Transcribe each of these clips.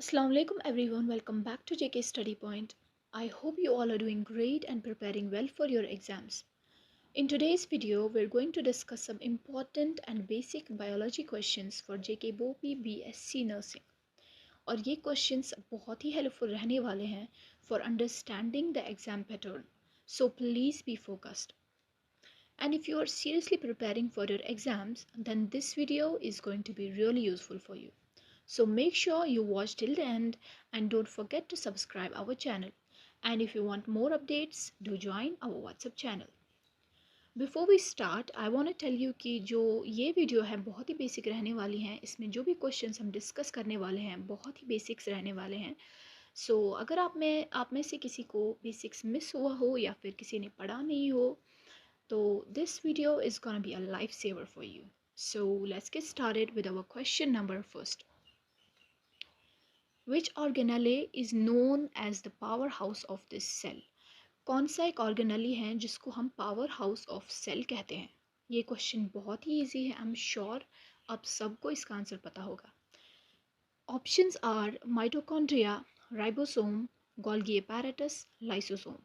Assalamu alaikum everyone, welcome back to JK Study Point. I hope you all are doing great and preparing well for your exams. In today's video, we're going to discuss some important and basic biology questions for JK BOPI BSc Nursing. और ये questions बहुत ही helpful रहने वाले हैं for understanding the exam pattern. So please be focused. And if you are seriously preparing for your exams, then this video is going to be really useful for you. So make sure you watch till the end and don't forget to subscribe our channel. And if you want more updates, do join our WhatsApp channel. Before we start, I want to tell you कि जो ये video है बहुत ही basic रहने वाली हैं. इसमें जो भी क्वेश्चंस हम डिस्कस करने वाले हैं बहुत ही बेसिक्स रहने वाले हैं. सो अगर आप में से किसी को बेसिक्स मिस हुआ हो या फिर किसी ने पढ़ा नहीं हो तो this video is gonna be a lifesaver for you. So let's get started with our question number first. Which organelle is known as the powerhouse of this cell? कौन सा एक ऑर्गेनेली है जिसको हम पावर हाउस ऑफ सेल कहते हैं? ये question बहुत ही इजी है. आई एम श्योर आप सबको इसका आंसर पता होगा. Options are mitochondria, ribosome, Golgi apparatus, lysosome.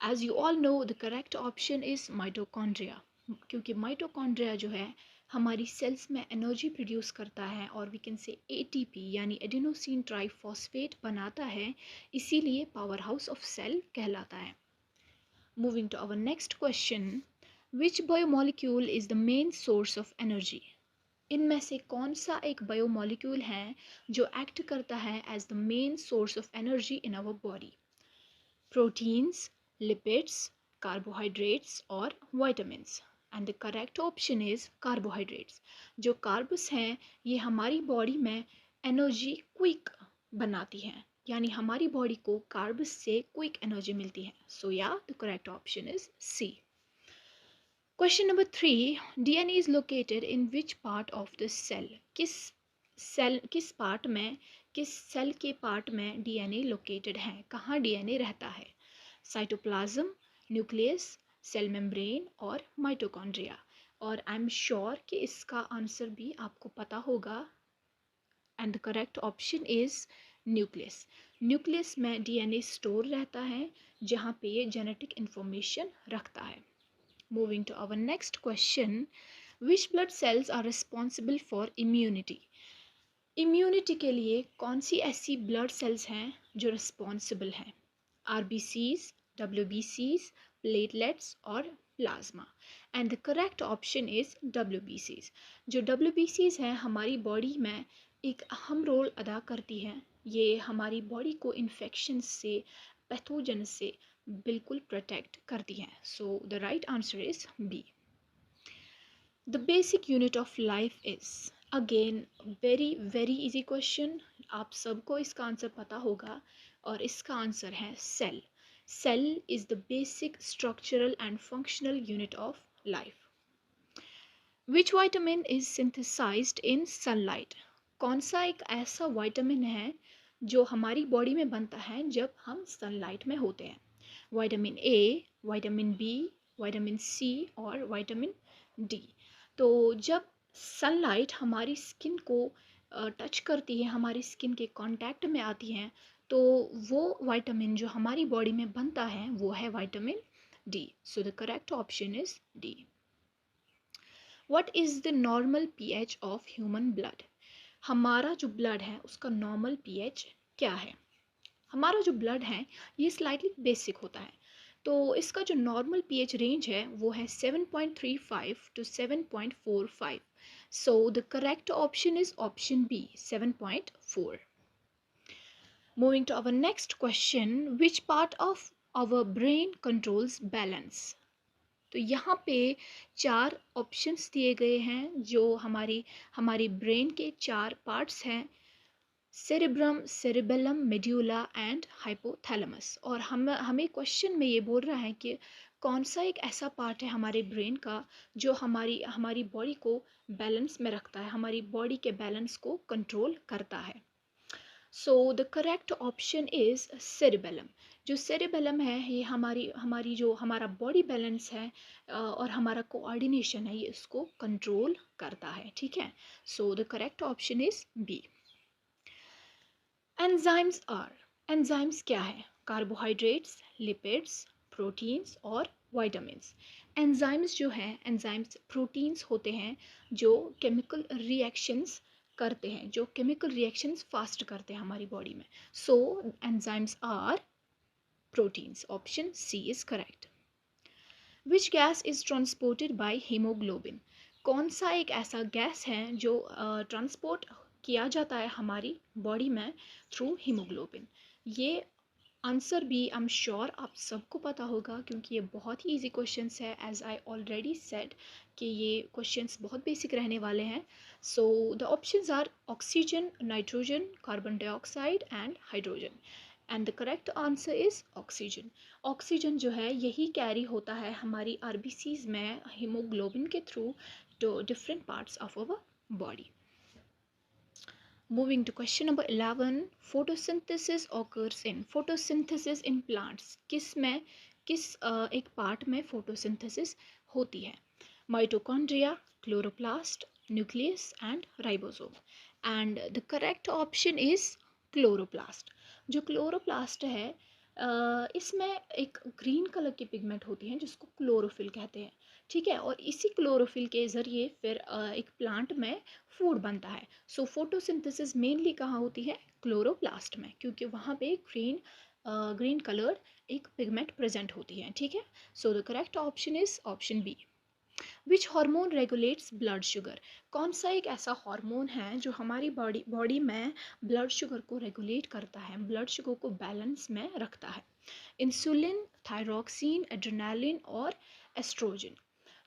As you all know the correct option is mitochondria, क्योंकि माइटोकॉन्ड्रिया जो है हमारी सेल्स में एनर्जी प्रोड्यूस करता है और वी कैन से एटीपी यानी एडिनोसिन ट्राइफॉस्फेट बनाता है, इसीलिए पावर हाउस ऑफ सेल कहलाता है. Moving to our next question, which biomolecule is the main source of energy? इनमें से कौन सा एक बायोमोलिक्यूल है जो एक्ट करता है as the main source of energy in our body? Proteins, lipids, carbohydrates और vitamins. And the correct option is carbohydrates. जो कार्ब्स हैं ये हमारी बॉडी में एनर्जी क्विक बनाती हैं, यानी हमारी बॉडी को कार्ब्स से क्विक एनर्जी मिलती है. So yeah the correct option is C. Question number 3, DNA is located in which part of the cell? किस पार्ट में, किस सेल के पार्ट में डीएनए लोकेटेड है, कहाँ डीएनए रहता है? साइटोप्लाज्म, न्यूक्लियस, सेल मेम्ब्रेन और माइटोकॉन्ड्रिया. और आई एम श्योर कि इसका आंसर भी आपको पता होगा. And the correct option is nucleus. Nucleus में डीएनए स्टोर रहता है जहाँ पे ये जेनेटिक इंफॉर्मेशन रखता है. Moving to our next question, which blood cells are responsible for immunity? Immunity के लिए कौन सी ऐसी ब्लड सेल्स हैं जो रिस्पॉन्सिबल हैं? RBCs, WBCs, platelets और plasma. And the correct option is WBCs. जो WBCs हैं हमारी बॉडी में एक अहम रोल अदा करती हैं. ये हमारी बॉडी को इन्फेक्शन से, पैथोजन से बिल्कुल प्रोटेक्ट करती हैं. So the right answer is B. The basic unit of life is, again very easy question. आप सबको इसका आंसर पता होगा और इसका आंसर है cell. Cell is the basic structural and functional unit of life. Which vitamin is synthesized in sunlight? कौन सा एक ऐसा वाइटामिन है जो हमारी बॉडी में बनता है जब हम सनलाइट में होते हैं? Vitamin A, vitamin B, vitamin C और विटामिन डी. तो जब सनलाइट हमारी स्किन को टच करती है, हमारी स्किन के कांटेक्ट में आती हैं, तो वो विटामिन जो हमारी बॉडी में बनता है वो है vitamin D. So the correct option is D. What is the normal pH of human blood? हमारा जो ब्लड है उसका नॉर्मल पीएच क्या है? हमारा जो ब्लड है ये स्लाइटली बेसिक होता है, तो इसका जो नॉर्मल पीएच रेंज है वो है 7.35 to 7.45. So the correct option is option B, 7.4. Moving to our next question, which part of our brain controls balance? तो यहाँ पे 4 ऑप्शंस दिए गए हैं जो हमारी ब्रेन के 4 पार्ट्स हैं: cerebrum, cerebellum, medulla and hypothalamus. और हमें क्वेश्चन में ये बोल रहा है कि कौन सा एक ऐसा पार्ट है हमारे ब्रेन का जो हमारी बॉडी को बैलेंस में रखता है, हमारी बॉडी के बैलेंस को कंट्रोल करता है. So the correct option is cerebellum. जो सेरेबेलम है ये हमारी जो हमारा बॉडी बैलेंस है और हमारा कोऑर्डिनेशन है ये इसको कंट्रोल करता है. ठीक है. So the correct option is B. Enzymes are, enzymes क्या है? कार्बोहाइड्रेट्स, लिपिड्स, प्रोटीन्स और विटामिन्स। एंजाइम्स जो हैं, एंजाइम्स प्रोटीन्स होते हैं जो केमिकल रिएक्शंस करते हैं, जो केमिकल रिएक्शंस फास्ट करते हैं हमारी बॉडी में। So enzymes are proteins. Option C is correct. Which gas is transported by haemoglobin? कौन सा एक ऐसा गैस है जो ट्रांसपोर्ट किया जाता है हमारी बॉडी में थ्रू हीमोग्लोबिन? ये आंसर भी आई एम श्योर आप सबको पता होगा, क्योंकि ये बहुत ही इजी क्वेश्चंस है। एज आई ऑलरेडी सेड कि ये क्वेश्चंस बहुत बेसिक रहने वाले हैं। So the options are oxygen, nitrogen, carbon dioxide and hydrogen, and the correct answer is oxygen. Oxygen जो है यही कैरी होता है हमारी आरबीसीज में हीमोग्लोबिन के through to different parts of our body. Moving to question number 11, photosynthesis occurs in, photosynthesis in plants किस में, किस एक पार्ट में photosynthesis होती है? Mitochondria, chloroplast, nucleus and ribosome, and the correct option is chloroplast। जो chloroplast है इसमें एक ग्रीन कलर की पिगमेंट होती है जिसको क्लोरोफिल कहते हैं, ठीक है। और इसी क्लोरोफिल के ज़रिए फिर एक प्लांट में फूड बनता है। सो फोटोसिंथेसिस मेनली कहाँ होती है? क्लोरोप्लास्ट में, क्योंकि वहाँ पे ग्रीन कलर्ड एक पिगमेंट प्रेजेंट होती है, ठीक है। So the correct option is option B. Which hormone regulates blood sugar? कौन सा एक ऐसा हार्मोन है जो हमारी बॉडी में ब्लड शुगर को रेगुलेट करता है, ब्लड शुगर को बैलेंस में रखता है? इंसुलिन, थायरॉक्सिन, एड्रेनालिन और एस्ट्रोजन।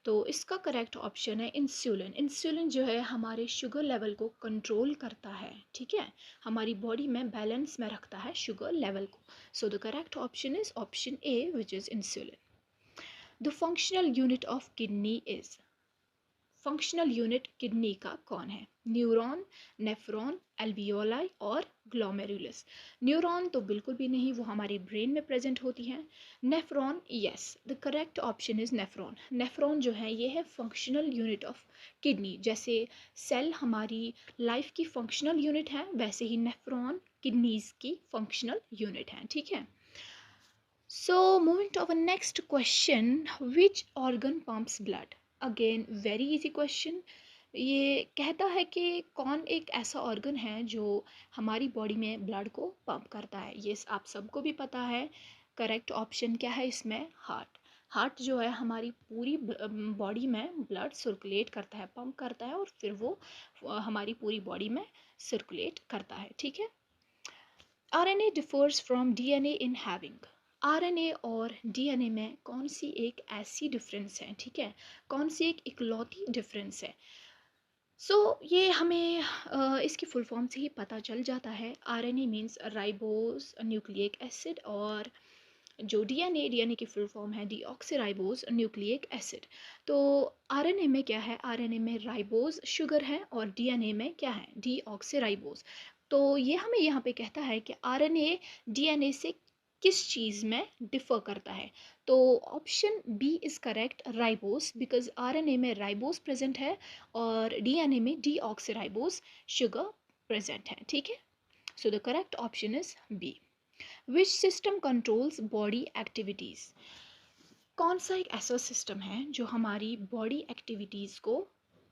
तो इसका करेक्ट ऑप्शन है इंसुलिन। इंसुलिन जो है हमारे शुगर लेवल को कंट्रोल करता है, ठीक है, हमारी बॉडी में बैलेंस में रखता है शुगर लेवल को। सो the correct option is option A which is insulin. The functional unit of kidney is, functional unit kidney का कौन है? न्यूरॉन, नेफ्रॉन, एल्वियोलाई और ग्लोमेरुलस। न्यूरॉन तो बिल्कुल भी नहीं, वो हमारी ब्रेन में प्रेजेंट होती हैं। Nephron, yes, the correct option is nephron. Nephron जो है ये है फंक्शनल यूनिट ऑफ किडनी। जैसे सेल हमारी लाइफ की फंक्शनल यूनिट है, वैसे ही नेफ्रॉन किडनीज की फंक्शनल यूनिट है, ठीक है। So moving to our next question, which organ pumps blood? Again very easy question। ये कहता है कि कौन एक ऐसा ऑर्गन है जो हमारी बॉडी में ब्लड को पंप करता है? ये आप सबको भी पता है। करेक्ट ऑप्शन क्या है इसमें? हार्ट। हार्ट जो है हमारी पूरी बॉडी में ब्लड सर्कुलेट करता है, पंप करता है, और फिर वो हमारी पूरी बॉडी में सर्कुलेट करता है, ठीक है। RNA differs from DNA in having, RNA और डीएनए में कौन सी एक ऐसी डिफरेंस है, ठीक है, कौन सी एक इकलौती डिफरेंस है? ये हमें इसकी फुल फॉर्म से ही पता चल जाता है। RNA means ribose nucleic acid, और जो डीएनए की फुल फॉर्म है डीऑक्सीराइबोस न्यूक्लिक एसिड। तो आरएनए में क्या है? आरएनए में राइबोस शुगर है और डीएनए में क्या है? डीऑक्सीराइबोस। तो ये हमें यहाँ पे कहता है कि आरएनए डीएनए से किस चीज़ में डिफ़र करता है? तो option B is correct, ribose, because RNA में राइबोस प्रेजेंट है और डीएनए में डीऑक्सीराइबोस शुगर प्रेजेंट है, ठीक है। So the correct option is B. Which system controls body activities? कौन सा एक ऐसा सिस्टम है जो हमारी बॉडी एक्टिविटीज़ को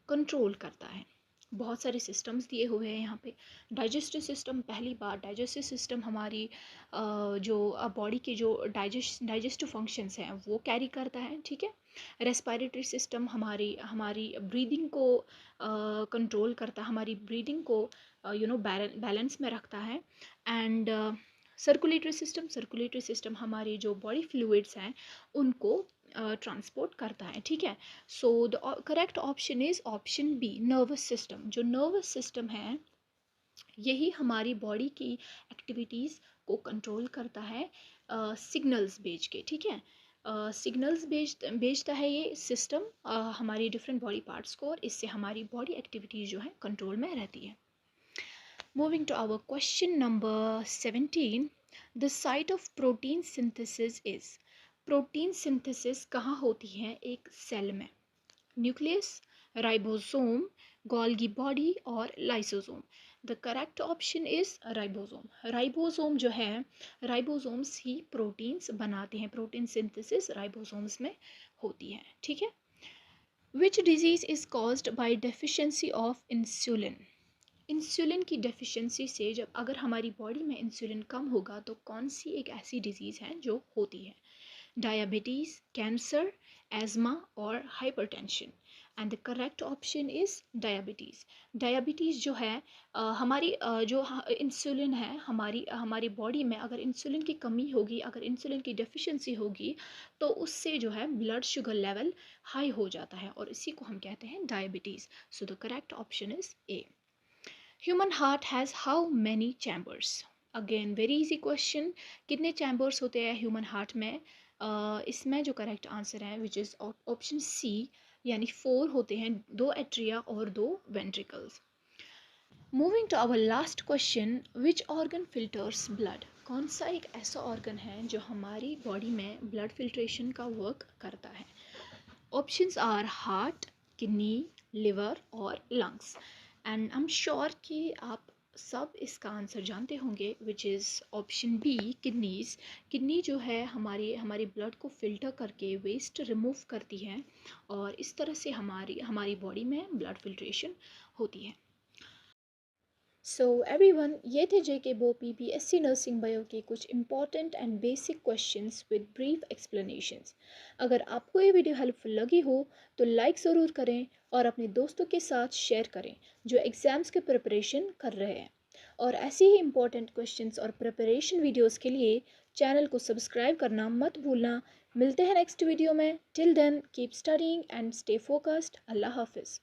कंट्रोल करता है? बहुत सारे सिस्टम्स दिए हुए हैं यहाँ पे। डाइजेस्टिव सिस्टम, पहली बात डाइजेस्टिव सिस्टम हमारी जो बॉडी के जो डाइजेस्टिव फंक्शंस हैं वो कैरी करता है, ठीक है। रेस्पिरेटरी सिस्टम हमारी हमारी ब्रीदिंग को कंट्रोल करता है, हमारी ब्रीदिंग को बैलेंस में रखता है। एंड सर्कुलेटरी सिस्टम हमारी जो बॉडी फ्लूइड्स हैं उनको ट्रांसपोर्ट करता है, ठीक है। So the correct option is option B, nervous system. जो नर्वस सिस्टम है यही हमारी बॉडी की एक्टिविटीज़ को कंट्रोल करता है सिग्नल्स भेज के, ठीक है। सिग्नल्स भेजता है ये सिस्टम हमारी डिफरेंट बॉडी पार्ट्स को, और इससे हमारी बॉडी एक्टिविटीज़ जो है कंट्रोल में रहती है। Moving to our question number 17, the site of protein synthesis is, protein synthesis कहाँ होती है एक सेल में? न्यूक्लियस, राइबोसोम, गोल्गी बॉडी और lysosome. The correct option is ribosome. Ribosome जो है, राइबोसोम्स ही प्रोटीन्स बनाते हैं, प्रोटीन सिंथेसिस राइबोसोम्स में होती है, ठीक है। Which disease is caused by deficiency of insulin. Insulin की डेफिशिएंसी से जब अगर हमारी बॉडी में इंसुलिन कम होगा तो कौन सी एक ऐसी डिजीज़ है जो होती है? डायबिटीज़, कैंसर, एज़मा और hypertension. And the correct option is diabetes. Diabetes जो है हमारी जो इंसुलिन है हमारी बॉडी में, अगर इंसुलिन की कमी होगी, अगर इंसुलिन की डेफिशिएंसी होगी तो उससे जो है ब्लड शुगर लेवल हाई हो जाता है और इसी को हम कहते हैं diabetes. So the correct option is a. Human heart has how many chambers. Again very easy question, कितने चैम्बर्स होते हैं ह्यूमन हार्ट में? इसमें जो करेक्ट आंसर है विच इज़ ऑप्शन सी, यानी 4 होते हैं, 2 एट्रिया और 2 ventricles. Moving to our last question, which organ filters blood. कौन सा एक ऐसा ऑर्गन है जो हमारी बॉडी में ब्लड फिल्ट्रेशन का वर्क करता है? Options are heart, kidney, liver और lungs. And I am sure कि आप सब इसका आंसर जानते होंगे which is option B, kidneys. Kidney जो है हमारी ब्लड को फिल्टर करके वेस्ट रिमूव करती है और इस तरह से हमारी बॉडी में ब्लड फिल्ट्रेशन होती है। सो एवरीवन, ये थे जेके बोपी बीएससी नर्सिंग बायो के कुछ important and basic questions with brief explanations. अगर आपको ये वीडियो हेल्पफुल लगी हो तो लाइक ज़रूर करें और अपने दोस्तों के साथ शेयर करें जो एग्ज़ाम्स के प्रिपरेशन कर रहे हैं। और ऐसे ही इंपॉर्टेंट क्वेश्चंस और प्रिपरेशन वीडियोस के लिए चैनल को सब्सक्राइब करना मत भूलना। मिलते हैं नेक्स्ट वीडियो में। Till then keep studying and stay focused. अल्लाह हाफिज़।